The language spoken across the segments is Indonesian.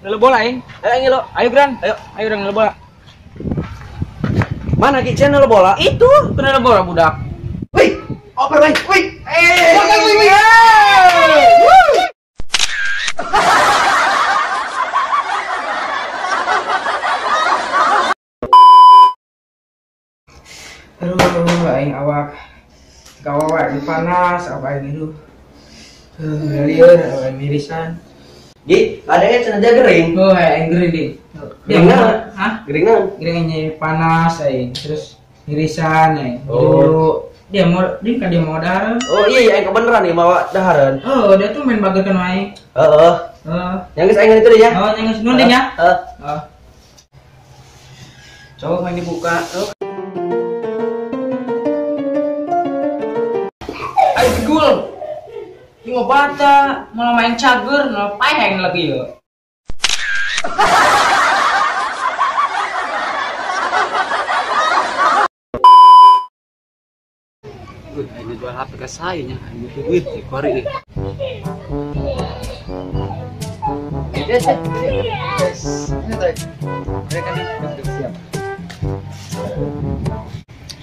Nelo bola, Ing. Ayo lo. Ayo Gran. Ayo Gran nelo bola. Mana Ki channel bola? Itu nelo bola budak. Wih, oper wih. Wih. Aduh, aing awak kawawa di panas apa ini tuh. Liur, mirisan. Gi, adanya cenah dia gering. Oh, aing gering ding. Gering naon? Hah? Gering naon? Geringnya panas aing, terus mirisan aing. Oh. Dulu dia mau darah. Oh iya, aing kebeneran nih mawa dahareun. Oh, dia tuh main bagekeun aing. Heeh. Yang geus aing itu deh ya. Oh, yang nunding ya. Heeh. Oh. Coba main dibuka. Oh. Ayo gul. Ini ngobata, malah main cager, ngapain lagi ya? Ini jual HP ke saya nya, ini butuh duit di kori nih.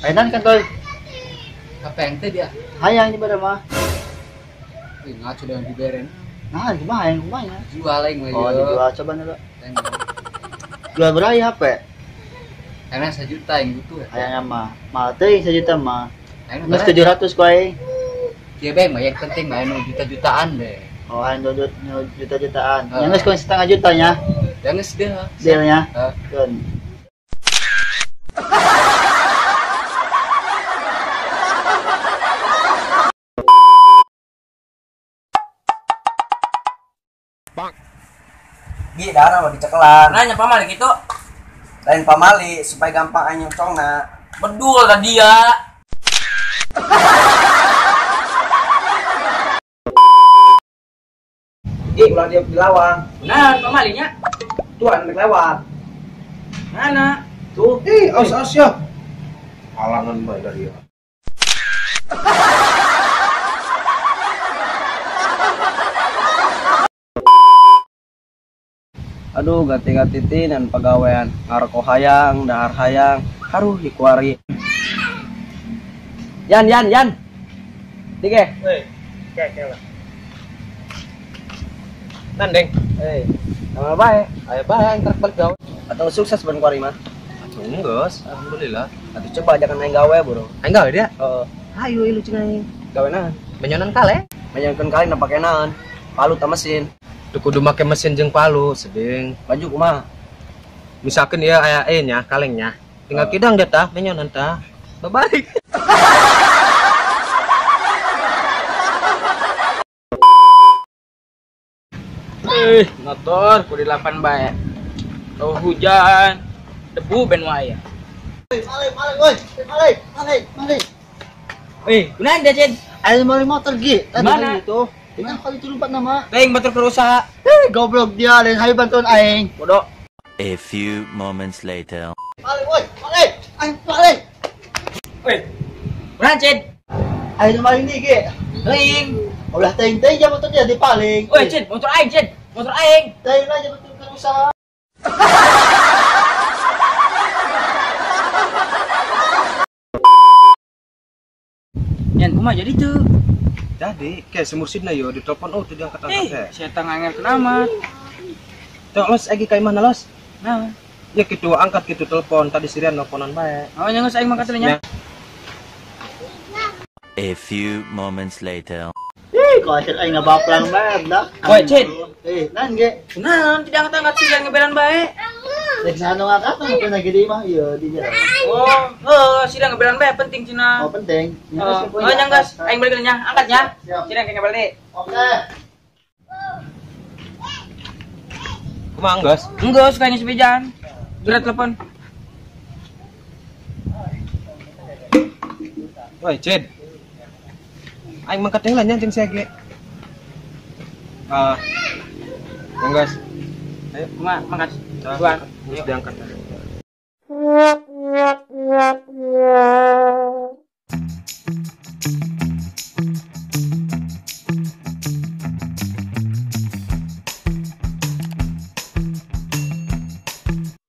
Mainan kan toy. Apa yang teh dia? Hayang di pada mah. Ngaco dengan diberen. Nah, di mah hayang rumahnya. Jual aing mah. Oh, dijual coba nih, jual berapa HP? Karena 1 juta yang butuh ya. Hayangnya mah. Mah teh 1 juta mah. Aing Nges 700 ku aing. Dia bang mah yang penting mah anu juta-jutaan deh. Oh, hayang juta-jutaan. Yang nges ku 1,5 jutanya. Jangan sedih. Dealnya. Heeh. Kan. Gi, darah mah dicekelan. Nanya pamali gitu. Lain pamali supaya gampang aing nyocongna. Bedul lah dia. Gi, ulah dia dilawang. Nah, pamalinya. Tuan lewat. Mana? Tuh, aus ya. Halangan bae dari dia. Aduh, ganti-ganti dan pegawaian ngaroko hayang, dahar hayang, haruh dikuari. Yan. Dige. Hei, kayak lah. Nandeng. Nama baik. Ayo bayang truk balik gawe. Atau sukses ban kuari mah. Enggak, alhamdulillah. Atuh coba ajakan aing gawe, Bro. Aing gawe dia. Hayu ilu cenah aing. Gawe naon? Menyonan kale. Menyankeun kali na pake naon? Palu ta mesin. Teu kudu make mesin jeung palu, sedeng. Baju kumaha? Misalkan ya aya nya, kalengnya. Tinggal kidang dia tah, menyonan tah. Babalik. Motor ku di 8 bae. Tau hujan, debu ben wae. Malik. Kunaon dia, Cid? Ayo balik motor Gi. Tadi Mana? gitu. Dengan kali itu lupa nama. Teuing motor kerusak. Goblok dia, lain hayu bantuan aing. Bodoh. A few moments later. Malik. Kunaon, Cid? Ayo maling nih Gi. Teuing. Ulah teng-teng aja motor dia dipaling. Woi, Cid, motor aing, Cid. Motor aing. Teng aja betul kan usaha. Yan kumaha jadi tuh. Jadi, kayak semursidna yo ditelepon tuh diangkat-angkat. Saya tangan kenamat. Tuh los lagi ka imahna los. Nah, Ya kitu angkat kitu telepon tadi sirian nelponan bae. oh yang aing mah katanya. A few moments later. Kok akhir aing ngabaplang bae dah. Woi, Cid. Nan Gi. Nah, tidak angkat-angkat sih yang ngebelan bae. Rek sano ngangkat mah pernah gede mah iya di jalan. Sidang ngebelan bae penting cina. Oh penting. Yang gas, aing balik nya, angkatnya. Sidang kayak ngebalik. Oke. Kumaha anggas? Enggak, sukanya sepejan. Berat telepon. Woi, Cid. Aing mangkat yang lainnya jeung sia ge. Anggas. Ayo, mangkat. Tuan, diangkat.